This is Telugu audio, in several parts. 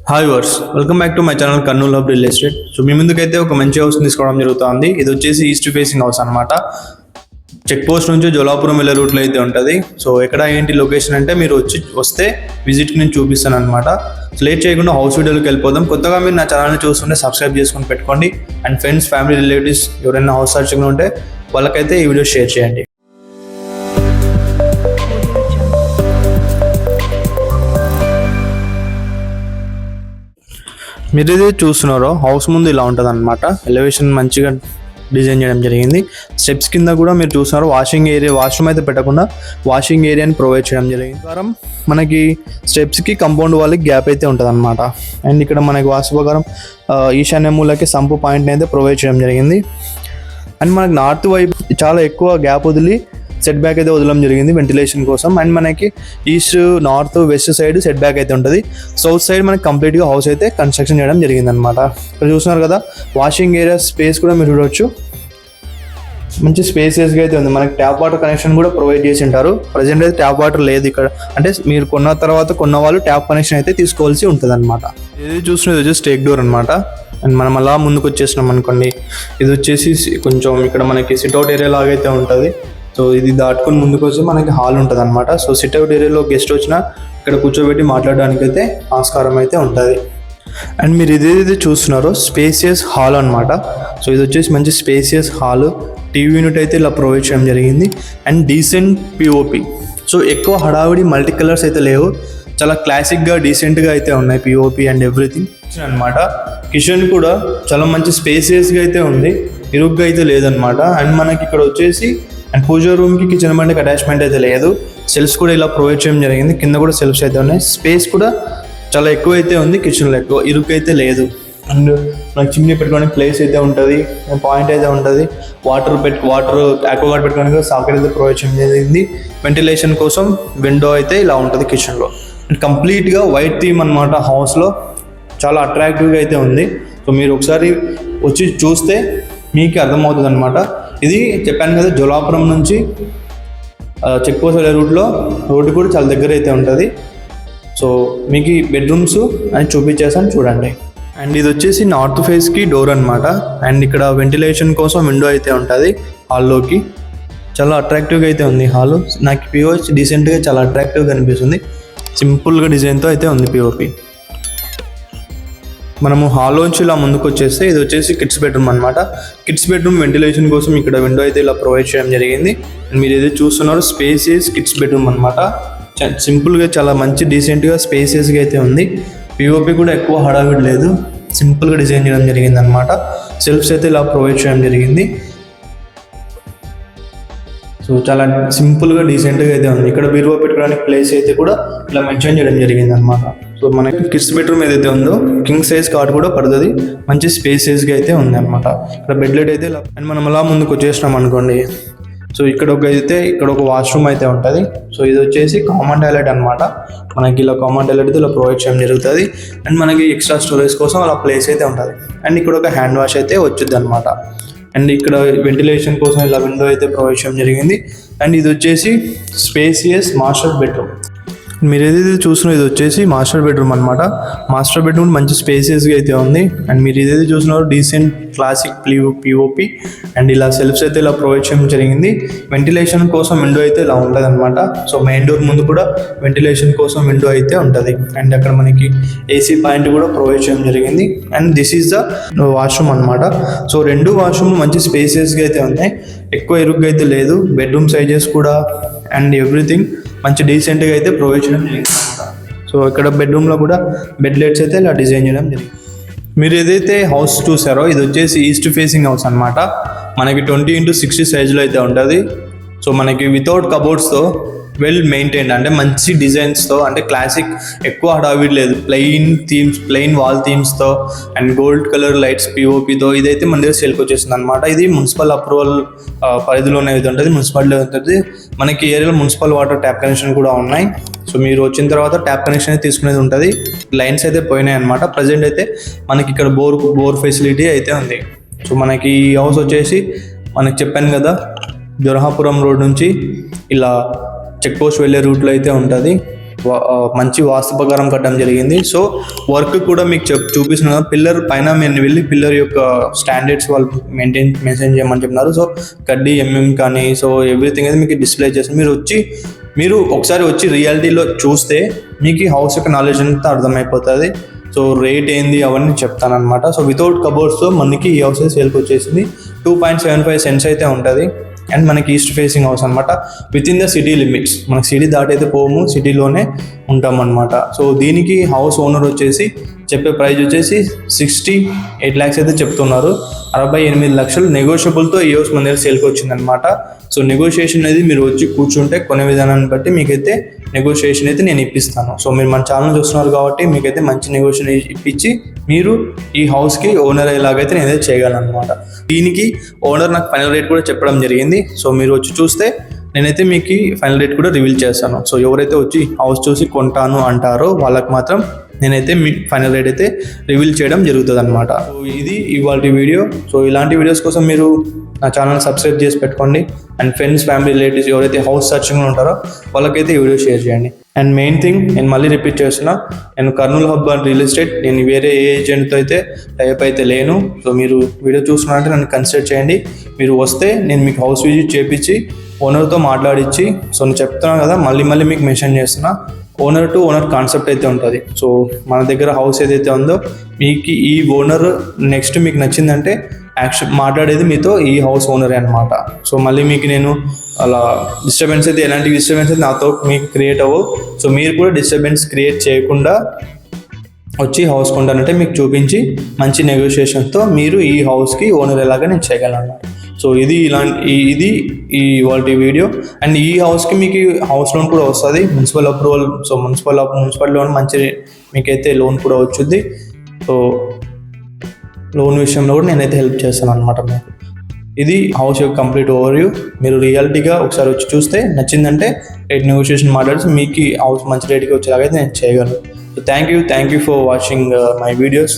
Hi viewers, welcome back to my channel Kurnool hub real estate. So మీ ముందుకైతే ఒక మంచి హౌస్ తీసుకోవడం జరుగుతుంది. ఇది వచ్చేసి ఈస్ట్ ఫేసింగ్ హౌస్ అనమాట. చెక్ పోస్ట్ నుంచి జోలాపురం వెళ్ళే రూట్లో అయితే ఉంటుంది. సో ఎక్కడ ఏంటి లొకేషన్ అంటే మీరు వస్తే విజిట్కి నేను చూపిస్తాను అనమాట. సో లేట్ చేయకుండా హౌస్ వీడియోకి వెళ్ళిపోదాం. కొత్తగా మీరు నా ఛానల్ని చూస్తుంటే సబ్స్క్రైబ్ చేసుకొని పెట్టుకోండి. అండ్ ఫ్రెండ్స్, ఫ్యామిలీ, రిలేటివ్స్ ఎవరైనా హౌస్ సర్చింగ్లో ఉంటే వాళ్ళకైతే ఈ వీడియో షేర్ చేయండి. మీరు ఏదైతే చూస్తున్నారో హౌస్ ముందు ఇలా ఉంటుంది అనమాట. ఎలివేషన్ మంచిగా డిజైన్ చేయడం జరిగింది. స్టెప్స్ కింద కూడా మీరు చూస్తున్నారు వాషింగ్ ఏరియా, వాష్రూమ్ అయితే పెట్టకుండా వాషింగ్ ఏరియాని ప్రొవైడ్ చేయడం జరిగింది. ప్రకారం మనకి స్టెప్స్కి కంపౌండ్ వాళ్ళకి గ్యాప్ అయితే ఉంటుంది అనమాట. అండ్ ఇక్కడ మనకి వాస్తు ప్రకారం ఈశాన్య మూలకి సంపు పాయింట్ని అయితే ప్రొవైడ్ చేయడం జరిగింది. అండ్ మనకి నార్త్ వైపు చాలా ఎక్కువ గ్యాప్ వదిలి సెట్ బ్యాక్ అయితే వదలడం జరిగింది వెంటిలేషన్ కోసం. అండ్ మనకి east, north, west side set back అయితే ఉంటుంది. సౌత్ సైడ్ మనకి కంప్లీట్గా హౌస్ అయితే కన్స్ట్రక్షన్ చేయడం జరిగింది అనమాట. ఇక్కడ చూస్తున్నారు కదా, వాషింగ్ ఏరియా స్పేస్ కూడా మీరు చూడవచ్చు. మంచి స్పేసియస్గా అయితే ఉంది. మనకి ట్యాప్ వాటర్ కనెక్షన్ కూడా ప్రొవైడ్ చేసి ఉంటారు. ప్రజెంట్ అయితే ట్యాప్ వాటర్ లేదు ఇక్కడ, అంటే మీరు కొన్న వాళ్ళు ట్యాప్ కనెక్షన్ అయితే తీసుకోవాల్సి ఉంటుంది అనమాట. ఇది చూసినది వచ్చేసి స్టేక్ డోర్ అనమాట. అండ్ మనం అలా ముందుకు వచ్చేసినాం అనుకోండి, ఇది వచ్చేసి కొంచెం ఇక్కడ మనకి సిట్అవుట్ ఏరియా లాగైతే ఉంటుంది. సో ఇది దాటుకొని ముందుకు వచ్చి మనకి హాల్ ఉంటుంది అనమాట. సో సిట్అవుట్ ఏరియాలో గెస్ట్ వచ్చినా ఇక్కడ కూర్చోబెట్టి మాట్లాడడానికి అయితే ఆస్కారం అయితే ఉంటుంది. అండ్ మీరు ఇదేదైతే చూస్తున్నారో స్పేసియస్ హాల్ అనమాట. సో ఇది వచ్చేసి మంచి స్పేసియస్ హాల్. టీవీ యూనిట్ అయితే ఇలా ప్రొవైడ్ చేయడం జరిగింది. And decent POP. సో ఎక్కువ హడావిడి మల్టీ కలర్స్ అయితే లేవు, చాలా క్లాసిక్గా డీసెంట్గా అయితే ఉన్నాయి పిఓపి అండ్ ఎవ్రీథింగ్ అనమాట. కిచెన్ కూడా చాలా మంచి స్పేసియస్గా అయితే ఉంది, ఇరుగ్గా అయితే లేదనమాట. అండ్ మనకి ఇక్కడ వచ్చేసి అండ్ పూజా రూమ్కి కిచెన్ బండికి అటాచ్మెంట్ అయితే లేదు. సెల్ఫ్స్ కూడా ఇలా ప్రొవైడ్ చేయడం జరిగింది. కింద కూడా సెల్ఫ్స్ అయితే ఉన్నాయి. స్పేస్ కూడా చాలా ఎక్కువ అయితే ఉంది, కిచెన్లో ఎక్కువ ఇరుకు అయితే లేదు. అండ్ మనకి చిమ్నీ పెట్టుకోవడానికి ప్లేస్ అయితే ఉంటుంది, పాయింట్ అయితే ఉంటుంది. వాటర్ ఆక్వాగార్డ్ పెట్టుకోవడానికి సాకెట్ అయితే ప్రొవైడ్ చేయడం జరిగింది. వెంటిలేషన్ కోసం విండో అయితే ఇలా ఉంటుంది కిచెన్లో. అండ్ కంప్లీట్గా వైట్ థీమ్ అనమాట. హౌస్లో చాలా అట్రాక్టివ్గా అయితే ఉంది. సో మీరు ఒకసారి వచ్చి చూస్తే మీకు అర్థమవుతుంది అనమాట. ఇది చెప్పాను కదా, జోలాపురం నుంచి చెక్ పోస్ట్ వెళ్ళే రోడ్డు కూడా చాలా దగ్గర అయితే ఉంటుంది. సో మీకు ఈ బెడ్రూమ్స్ అని చూపించేసాను చూడండి. అండ్ ఇది వచ్చేసి నార్త్ ఫేస్కి డోర్ అనమాట. అండ్ ఇక్కడ వెంటిలేషన్ కోసం విండో అయితే ఉంటుంది హాల్లోకి. చాలా అట్రాక్టివ్గా అయితే ఉంది హాల్. నాకు పిఓపి డీసెంట్గా చాలా అట్రాక్టివ్గా అనిపిస్తుంది. సింపుల్గా డిజైన్తో అయితే ఉంది పిఓపి. మనము హాల్లోంచి ఇలా ముందుకు వచ్చేస్తే ఇది వచ్చేసి కిడ్స్ బెడ్రూమ్ అనమాట. కిడ్స్ బెడ్రూమ్ వెంటిలేషన్ కోసం ఇక్కడ విండో అయితే ఇలా ప్రొవైడ్ చేయడం జరిగింది. అండ్ మీరు ఏదైతే చూస్తున్నారో స్పేసియస్ కిడ్స్ బెడ్రూమ్ అనమాట. సింపుల్గా చాలా మంచి డీసెంట్గా స్పేసియస్గా అయితే ఉంది. పిఓపి కూడా ఎక్కువ హడావిడి లేదు, సింపుల్గా డిజైన్ చేయడం జరిగింది అనమాట. సెల్ఫ్స్ అయితే ఇలా ప్రొవైడ్ చేయడం జరిగింది. సో చాలా సింపుల్గా డీసెంట్గా అయితే ఉంది. ఇక్కడ బీరువా పెట్టుకోవడానికి ప్లేస్ అయితే కూడా ఇలా మెన్షన్ చేయడం జరిగింది అనమాట. సో మనకి కిడ్స్ బెడ్రూమ్ ఏదైతే ఉందో కింగ్ సైజ్ కాట్ కూడా పడుతుంది. మంచి స్పేసెస్గా అయితే ఉంది అనమాట. ఇక్కడ బెడ్లైట్ అయితే ఇలా. అండ్ మనం అలా ముందుకు వచ్చేసినాం అనుకోండి, సో ఇక్కడ ఒక వాష్రూమ్ అయితే ఉంటుంది. సో ఇది వచ్చేసి కామన్ టాయిలెట్ అనమాట. మనకి ఇలా కామన్ టాయిలెట్ అయితే ఇలా ప్రొవైడ్ చేయడం జరుగుతుంది. అండ్ మనకి ఎక్స్ట్రా స్టోరేజ్ కోసం అలా ప్లేస్ అయితే ఉంటుంది. అండ్ ఇక్కడ ఒక హ్యాండ్ వాష్ అయితే వచ్చింది అనమాట. అండ్ ఇక్కడ వెంటిలేషన్ కోసం ఇలా విండో అయితే ప్రొవైడ్ చేయడం జరిగింది. అండ్ ఇది వచ్చేసి స్పేసియస్ మాస్టర్ బెడ్రూమ్. మీరు ఏదైతే చూసినా ఇది వచ్చేసి మాస్టర్ బెడ్రూమ్ అనమాట. మాస్టర్ బెడ్రూమ్ మంచి స్పేసియస్గా అయితే ఉంది. అండ్ మీరు ఏదైతే చూసినారో డీసెంట్ క్లాసిక్ పిఓపి అండ్ ఇలా సెల్ఫ్స్ అయితే ఇలా ప్రొవైడ్ చేయడం జరిగింది. వెంటిలేషన్ కోసం విండో అయితే ఇలా ఉంటుంది అనమాట. సో మెయిన్ డోర్ ముందు కూడా వెంటిలేషన్ కోసం విండో అయితే ఉంటుంది. అండ్ అక్కడ మనకి ఏసీ పాయింట్ కూడా ప్రొవైడ్ చేయడం జరిగింది. And this is the washroom అనమాట. సో రెండు వాష్రూమ్లు మంచి స్పేసియస్గా అయితే ఉన్నాయి, ఎక్కువ ఇరుగ్గా అయితే లేదు. బెడ్రూమ్ సైజెస్ కూడా అండ్ ఎవ్రీథింగ్ మంచి డీసెంట్గా అయితే ప్రొవైడ్ చేయడం జరిగింది అనమాట. సో ఇక్కడ బెడ్రూమ్లో కూడా బెడ్ లైట్స్ అయితే ఇలా డిజైన్ చేయడం జరిగింది. మీరు ఏదైతే హౌస్ చూసారో ఇది వచ్చేసి ఈస్ట్ ఫేసింగ్ హౌస్ అనమాట. మనకి 20x60 సైజులో అయితే ఉంటుంది. సో మనకి వితౌట్ కబోర్డ్స్తో వెల్ మెయింటైన్డ్, అంటే మంచి డిజైన్స్తో, అంటే క్లాసిక్, ఎక్కువ హడావిడి లేదు, ప్లెయిన్ వాల్ థీమ్స్తో అండ్ గోల్డ్ కలర్ లైట్స్ పిఓపితో ఇదైతే మన దగ్గర సేల్కి వచ్చేస్తుంది అనమాట. ఇది మున్సిపల్ అప్రూవల్ పరిధిలోనే అయితే ఉంటుంది, మున్సిపాలిటీ ఉంటుంది. మనకి ఏరియాలో మున్సిపల్ వాటర్ ట్యాప్ కనెక్షన్ కూడా ఉన్నాయి. సో మీరు వచ్చిన తర్వాత ట్యాప్ కనెక్షన్ అయితే తీసుకునేది ఉంటుంది. లైన్స్ అయితే పోయినాయి అనమాట. ప్రజెంట్ అయితే మనకి ఇక్కడ బోర్ ఫెసిలిటీ అయితే ఉంది. సో మనకి ఈ హౌస్ వచ్చేసి మనకి చెప్పాను కదా, జోలాపురం రోడ్ నుంచి ఇలా చెక్ పోస్ట్ వెళ్ళే రూట్లో అయితే ఉంటుంది. మంచి వాస్తు ప్రకారం కట్టడం జరిగింది. సో వర్క్ కూడా మీకు చూపిస్తున్నారు. పిల్లర్ పైన మీరు వెళ్ళి పిల్లర్ యొక్క స్టాండర్డ్స్ వాళ్ళు మెన్షన్ చేయమని చెప్తున్నారు. సో కడ్డీ కానీ సో ఎవ్రీథింగ్ అయితే మీకు డిస్ప్లే చేస్తారు. మీరు ఒకసారి వచ్చి రియాలిటీలో చూస్తే మీకు ఈ హౌస్ యొక్క నాలెడ్జ్ అంతా అర్థమైపోతుంది. సో రేట్ ఏంది అవన్నీ చెప్తానమాట. సో వితౌట్ కబోర్డ్స్తో మనకి ఈ హౌస్ సేల్కి వచ్చేసింది. 2.75 సెంట్స్ అయితే ఉంటుంది. అండ్ మనకి ఈస్ట్ ఫేసింగ్ హౌస్ అనమాట. With in the city limits, మనకి సిటీ దాటైతే పోము, సిటీలోనే ఉంటాం అనమాట. సో దీనికి హౌస్ ఓనర్ వచ్చేసి చెప్పే ప్రైస్ వచ్చేసి 68 lakhs అయితే చెప్తున్నారు. 68 లక్షలు నెగోషియబుల్తో ఈ హౌస్ మన దగ్గర సేల్కి వచ్చిందనమాట. సో నెగోషియేషన్ అనేది మీరు వచ్చి కూర్చుంటే కొనే విధానాన్ని బట్టి మీకైతే నెగోషియేషన్ అయితే నేను ఇప్పిస్తాను. సో మీరు మన ఛానల్ చూస్తున్నారు కాబట్టి మీకైతే మంచి నెగోషియేషన్ ఇప్పించి మీరు ఈ హౌస్కి ఓనర్ అయ్యేలాగైతే నేనైతే చేయగలను అనమాట. దీనికి ఓనర్ నాకు ఫైనల్ రేట్ కూడా చెప్పడం జరిగింది. సో మీరు వచ్చి చూస్తే నేనైతే మీకు ఫైనల్ రేట్ కూడా రివీల్ చేస్తాను. సో ఎవరైతే వచ్చి హౌస్ చూసి కొంటాను అంటారో వాళ్ళకి మాత్రం నేనైతే మీ ఫైనల్ రేట్ అయితే రివీల్ చేయడం జరుగుతుంది అనమాట. సో ఇది ఇవాళ వీడియో. సో ఇలాంటి వీడియోస్ కోసం మీరు నా ఛానల్ సబ్స్క్రైబ్ చేసి పెట్టుకోండి. అండ్ ఫ్రెండ్స్, ఫ్యామిలీ, రిలేటివ్స్ ఎవరైతే హౌస్ సర్చింగ్లో ఉంటారో వాళ్ళకైతే ఈ వీడియో షేర్ చేయండి. అండ్ మెయిన్ థింగ్, నేను మళ్ళీ రిపీట్ చేస్తున్నా, నేను Kurnool hub and real estate, నేను వేరే ఏ ఏజెంట్తో అయితే టైప్ అయితే లేను. సో మీరు వీడియో చూస్తున్నారంటే నన్ను కన్సిడర్ చేయండి. మీరు వస్తే నేను మీకు హౌస్ విజిట్ చేయించి ఓనర్తో మాట్లాడించి, సో నేను చెప్తున్నాను కదా, మళ్ళీ మీకు మెన్షన్ చేస్తున్నా, ఓనర్ టు ఓనర్ కాన్సెప్ట్ అయితే ఉంటుంది. సో మన దగ్గర హౌస్ ఏదైతే ఉందో మీకు ఈ ఓనర్ నెక్స్ట్ మీకు నచ్చిందంటే మాట్లాడేది మీతో ఈ హౌస్ ఓనరే అనమాట. సో మళ్ళీ మీకు నేను అలా డిస్టర్బెన్స్ అయితే ఎలాంటి డిస్టర్బెన్స్ అయితే నాతో మీకు క్రియేట్ అవ్వవు. సో మీరు కూడా డిస్టర్బెన్స్ క్రియేట్ చేయకుండా వచ్చి హౌస్ కొంటానంటే మీకు చూపించి మంచి నెగోషియేషన్తో మీరు ఈ హౌస్కి ఓనర్ ఎలాగా నేను చేయగలను అన్నమాట. సో ఇది ఇవాల్టి వీడియో. అండ్ ఈ హౌస్కి మీకు హౌస్ లోన్ కూడా వస్తుంది, municipal approval. So municipal loan మంచి మీకైతే లోన్ కూడా వచ్చుద్ది. సో లోన్ విషయంలో కూడా నేనైతే హెల్ప్ చేస్తాను అనమాట మీకు. ఇది హౌస్ యొక్క కంప్లీట్ ఓవర్వ్యూ. మీరు రియాలిటీగా ఒకసారి వచ్చి చూస్తే నచ్చిందంటే రేట్ నెగోషియేషన్ మాట్లాడి మీకు హౌస్ మంచి రేట్కి వచ్చేలాగైతే నేను చేయగలను. So thank you for watching my videos.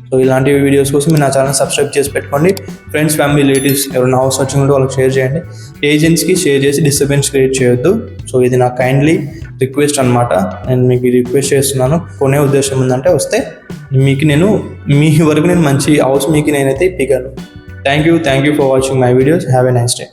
So ఇలాంటి వీడియోస్ కోసం మీరు నా ఛానల్ సబ్స్క్రైబ్ చేసి పెట్టుకోండి. ఫ్రెండ్స్, ఫ్యామిలీ, రిలేటివ్స్ ఎవరైనా హౌస్ సర్చింగ్ ఉంటే వాళ్ళకి షేర్ చేయండి. ఏజెంట్స్కి షేర్ చేసి డిస్టర్బెన్స్ క్రియేట్ చేయొద్దు. సో ఇది నా కైండ్లీ రిక్వెస్ట్ అనమాట. నేను మీకు రిక్వెస్ట్ చేస్తున్నాను. కొనే ఉద్దేశం ఉందంటే వస్తే మీ వరకు నేను మంచి హౌస్ మీకు నేనైతే ఇప్పగలను. Thank you for watching my videos. Have a nice day.